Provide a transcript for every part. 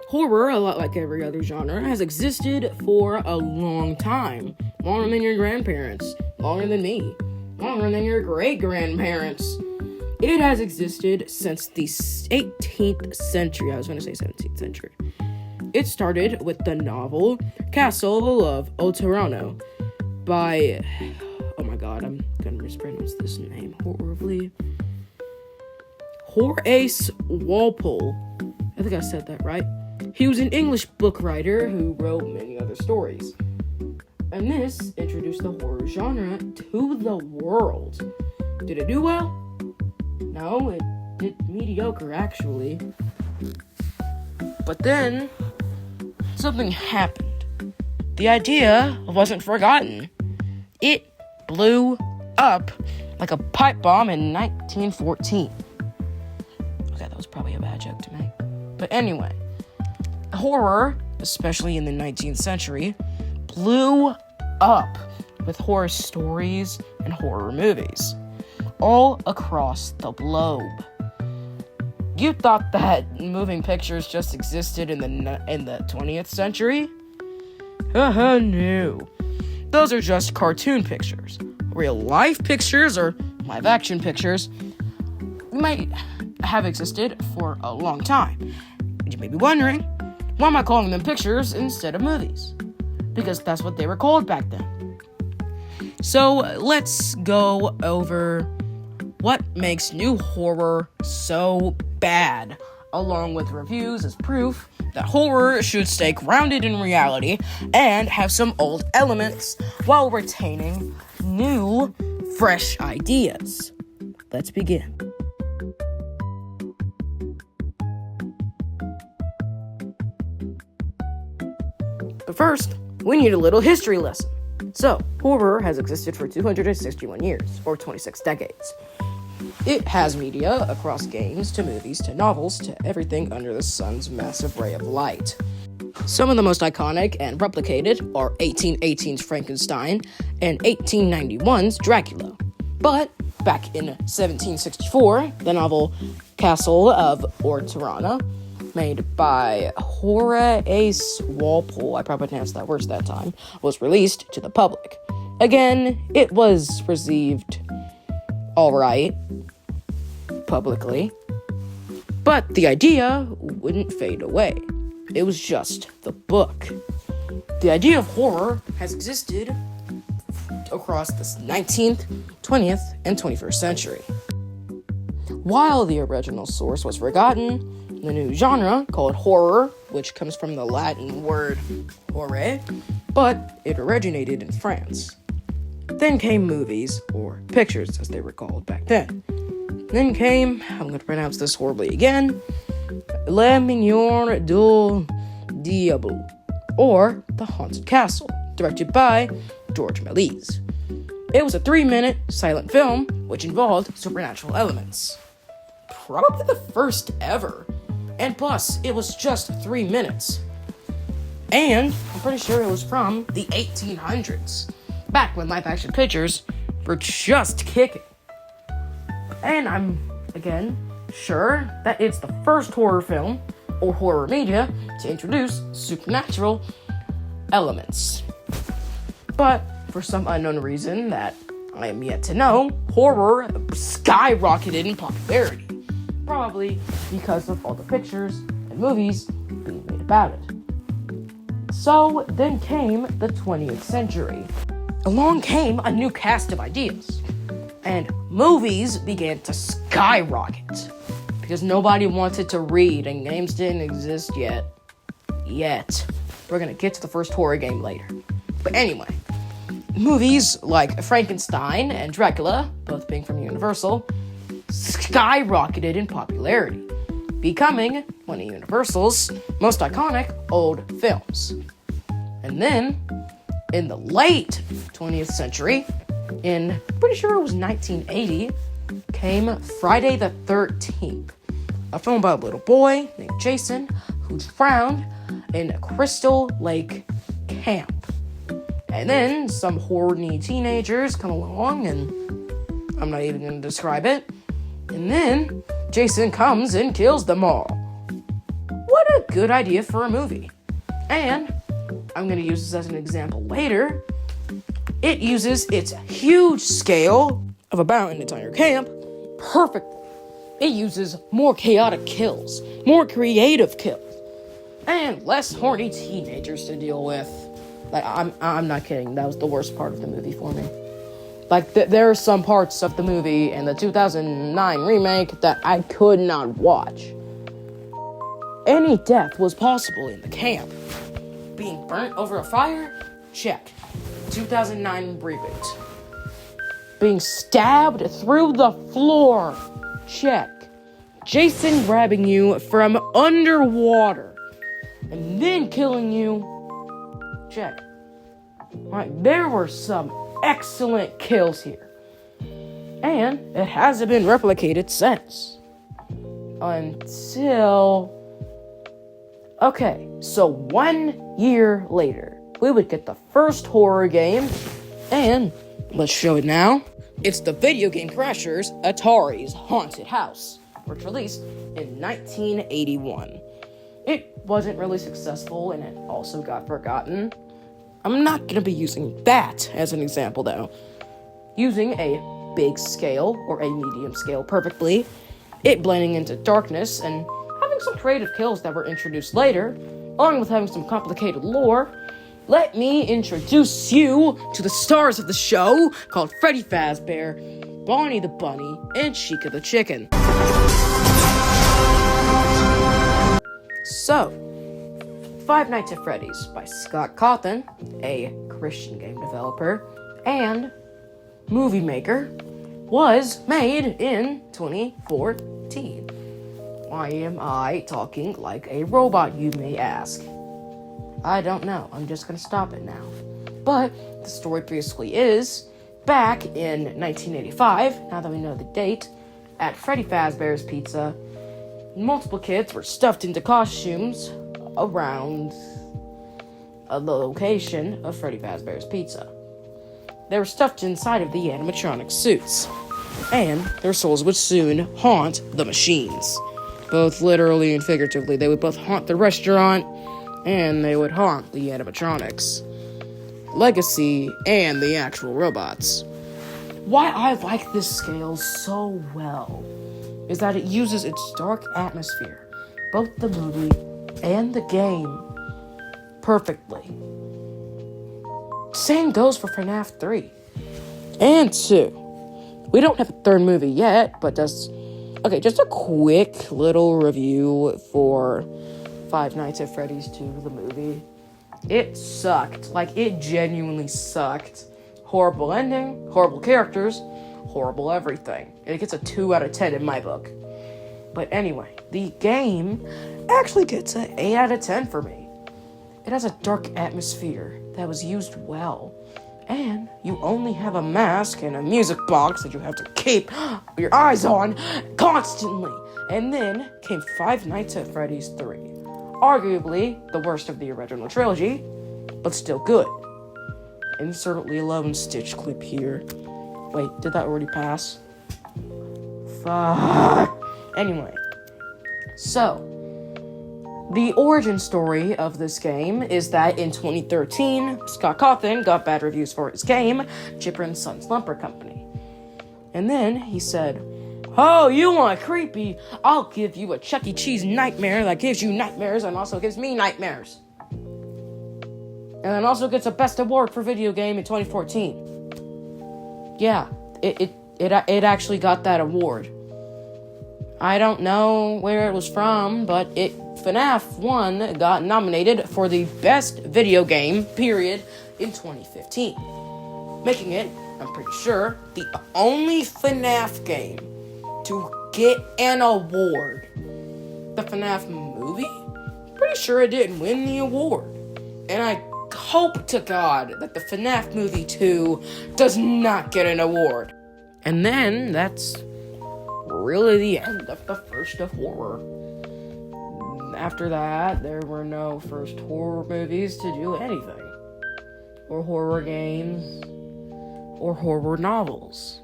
Horror, a lot like every other genre, has existed for a long time. Longer than your grandparents. Longer than me. Longer than your great-grandparents. It has existed since the 18th century. I was going to say 17th century. It started with the novel Castle of Otterano by... Oh my god, I'm going to mispronounce this name horribly. Horace Walpole. I think I said that right. He was an English book writer who wrote many other stories. And this introduced the horror genre to the world. Did it do well? No, it did mediocre, actually. But then, something happened. The idea wasn't forgotten. It blew up like a pipe bomb in 1914. Okay, that was probably a bad joke to make. But anyway, horror, especially in the 19th century, blew up with horror stories and horror movies all across the globe. You thought that moving pictures just existed in the 20th century? Haha, no. Those are just cartoon pictures. Real life pictures or live action pictures might have existed for a long time. You may be wondering, why am I calling them pictures instead of movies? Because that's what they were called back then. So let's go over what makes new horror so bad, along with reviews as proof that horror should stay grounded in reality and have some old elements while retaining new, fresh ideas. Let's begin. But first, we need a little history lesson. So, horror has existed for 261 years, or 26 decades. It has media across games, to movies, to novels, to everything under the sun's massive ray of light. Some of the most iconic and replicated are 1818's Frankenstein and 1891's Dracula. But, back in 1764, the novel Castle of Otterano, made by Horace Walpole, I probably pronounced that worse that time, was released to the public. Again, it was received alright, publicly, but the idea wouldn't fade away. It was just the book. The idea of horror has existed across the 19th, 20th, and 21st century. While the original source was forgotten, the new genre, called horror, which comes from the Latin word horre, but it originated in France. Then came movies, or pictures as they were called back then. Then came, I'm going to pronounce this horribly again, Le Manoir du Diable, or The Haunted Castle, directed by George Méliès. It was a 3-minute silent film which involved supernatural elements. Probably the first ever. And plus, it was just 3 minutes. And I'm pretty sure it was from the 1800s, back when live-action pictures were just kicking. And I'm, again, sure that it's the first horror film, or horror media, to introduce supernatural elements. But, for some unknown reason that I am yet to know, horror skyrocketed in popularity. Probably because of all the pictures and movies being made about it. So then came the 20th century. Along came a new cast of ideas, and movies began to skyrocket because nobody wanted to read and games didn't exist yet. We're gonna get to the first horror game later. But anyway, movies like Frankenstein and Dracula, both being from Universal, skyrocketed in popularity, becoming one of Universal's most iconic old films. And then, in the late 20th century, in, pretty sure it was 1980, came Friday the 13th, a film about a little boy named Jason who's found in a Crystal Lake camp. And then some horny teenagers come along, and I'm not even going to describe it. And then Jason comes and kills them all. What what a good idea for a movie. And I'm going to use this as an example later. It uses its huge scale of about an entire camp perfectly. It uses more chaotic kills, more creative kills, and less horny teenagers to deal with. Like, I'm not kidding. That was the worst part of the movie for me. Like, there are some parts of the movie in the 2009 remake that I could not watch. Any death was possible in the camp. Being burnt over a fire? Check. 2009 reboot. Being stabbed through the floor? Check. Jason grabbing you from underwater and then killing you? Check. Alright, there were some excellent kills here. And it hasn't been replicated since. Until... Okay, so 1 year later, we would get the first horror game, and let's show it now. It's the video game Crashers Atari's Haunted House, which released in 1981. It wasn't really successful, and it also got forgotten. I'm not going to be using that as an example, though. Using a big scale or a medium scale perfectly, it blending into darkness, and having some creative kills that were introduced later, along with having some complicated lore, let me introduce you to the stars of the show called Freddy Fazbear, Bonnie the Bunny, and Chica the Chicken. So, Five Nights at Freddy's by Scott Cawthon, a Christian game developer and movie maker, was made in 2014. Why am I talking like a robot, you may ask? I don't know. I'm just going to stop it now. But the story basically is, back in 1985, now that we know the date, at Freddy Fazbear's Pizza, multiple kids were stuffed into costumes around the location of Freddy Fazbear's Pizza. They were stuffed inside of the animatronic suits, and their souls would soon haunt the machines. Both literally and figuratively, they would both haunt the restaurant, and they would haunt the animatronics, Legacy, and the actual robots. Why I like this scale so well is that it uses its dark atmosphere, both the movie and the game, perfectly. Same goes for FNAF 3 and 2. We don't have a third movie yet, but just a quick little review for Five Nights at Freddy's 2, the movie. It sucked. Like, it genuinely sucked. Horrible ending, horrible characters, horrible everything. It gets a 2 out of 10 in my book. But anyway, the game actually gets an 8 out of 10 for me. It has a dark atmosphere that was used well. And you only have a mask and a music box that you have to keep your eyes on constantly. And then came Five Nights at Freddy's 3. Arguably the worst of the original trilogy, but still good. Insert Lilo and Stitch clip here. Wait, did that already pass? Fuck. Anyway, so the origin story of this game is that in 2013, Scott Cawthon got bad reviews for his game, Chipper and Son Slumber Company. And then he said, "Oh, you want creepy? I'll give you a Chuck E. Cheese nightmare that gives you nightmares and also gives me nightmares." And then also gets a Best Award for Video Game in 2014. Yeah, it actually got that award. I don't know where it was from, but FNAF 1 got nominated for the Best Video Game, period, in 2015. Making it, I'm pretty sure, the only FNAF game to get an award. The FNAF movie? Pretty sure it didn't win the award. And I hope to God that the FNAF movie 2 does not get an award. And then that's really the end of the first of horror. After that, there were no first horror movies to do anything, or horror games, or horror novels.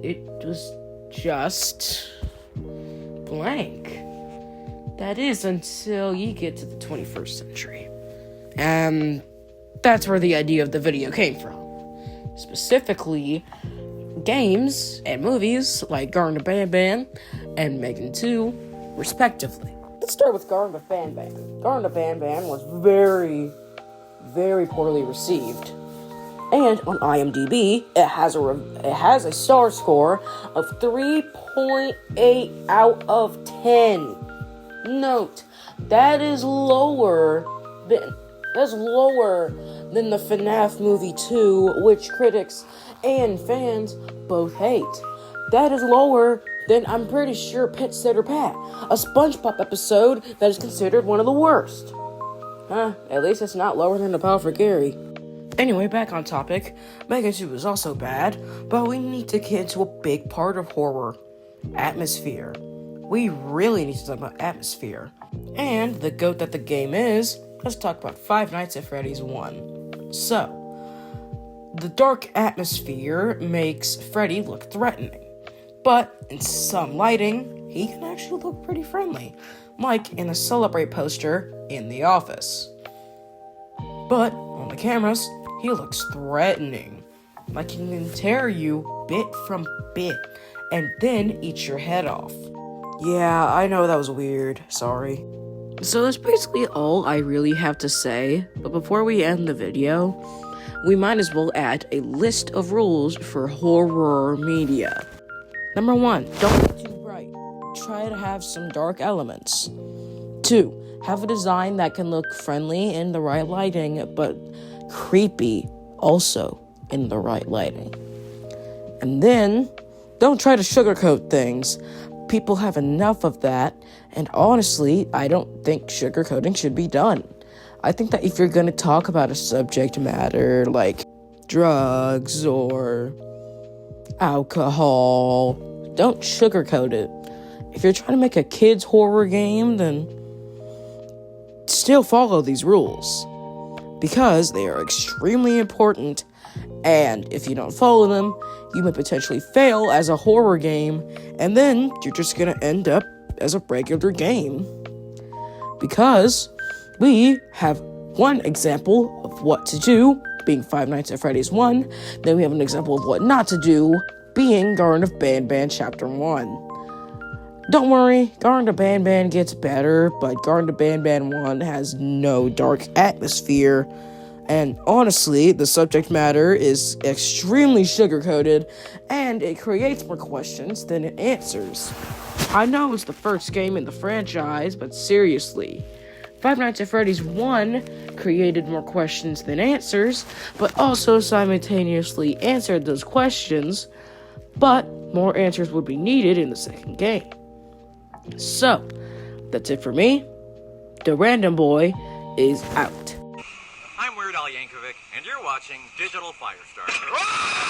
It was just blank. That is until you get to the 21st century. And that's where the idea of the video came from. Specifically, games and movies like Garden of Banban and Megan 2, respectively. Let's start with Garden of Banban. Garden of Banban was very, very poorly received. And on IMDb, it has a star score of 3.8 out of 10. Note, that is lower than the FNAF movie 2, which critics and fans both hate. That is lower than, I'm pretty sure, Pet Sitter Pat, a SpongeBob episode that is considered one of the worst. At least it's not lower than The Powerful Gary. Anyway, back on topic, Megan 2 is also bad, but we need to get into a big part of horror: atmosphere. We really need to talk about atmosphere. And the goat that the game is, let's talk about Five Nights at Freddy's 1. So, the dark atmosphere makes Freddy look threatening, but in some lighting, he can actually look pretty friendly, like in a Celebrate poster in the office. But on the cameras, he looks threatening, like he can tear you bit from bit and then eat your head off. Yeah, I know that was weird, sorry. So that's basically all I really have to say, but before we end the video, we might as well add a list of rules for horror media. Number 1, don't be too bright. Try to have some dark elements. 2, have a design that can look friendly in the right lighting, but creepy also in the right lighting. And then, don't try to sugarcoat things. People have enough of that, and honestly, I don't think sugarcoating should be done. I think that if you're gonna talk about a subject matter like drugs or alcohol, don't sugarcoat it. If you're trying to make a kid's horror game, then still follow these rules, because they are extremely important, and if you don't follow them, you may potentially fail as a horror game, and then you're just gonna end up as a regular game. Because we have one example of what to do, being Five Nights at Freddy's 1, then we have an example of what not to do, being Garden of Banban Chapter 1. Don't worry, Garden of Banban gets better, but Garden of Banban 1 has no dark atmosphere. And honestly, the subject matter is extremely sugar-coated, and it creates more questions than it answers. I know it's the first game in the franchise, but seriously, Five Nights at Freddy's 1 created more questions than answers, but also simultaneously answered those questions, but more answers would be needed in the second game. So, that's it for me. The Random Boy is out. I'm Weird Al Yankovic, and you're watching Digital Firestarter.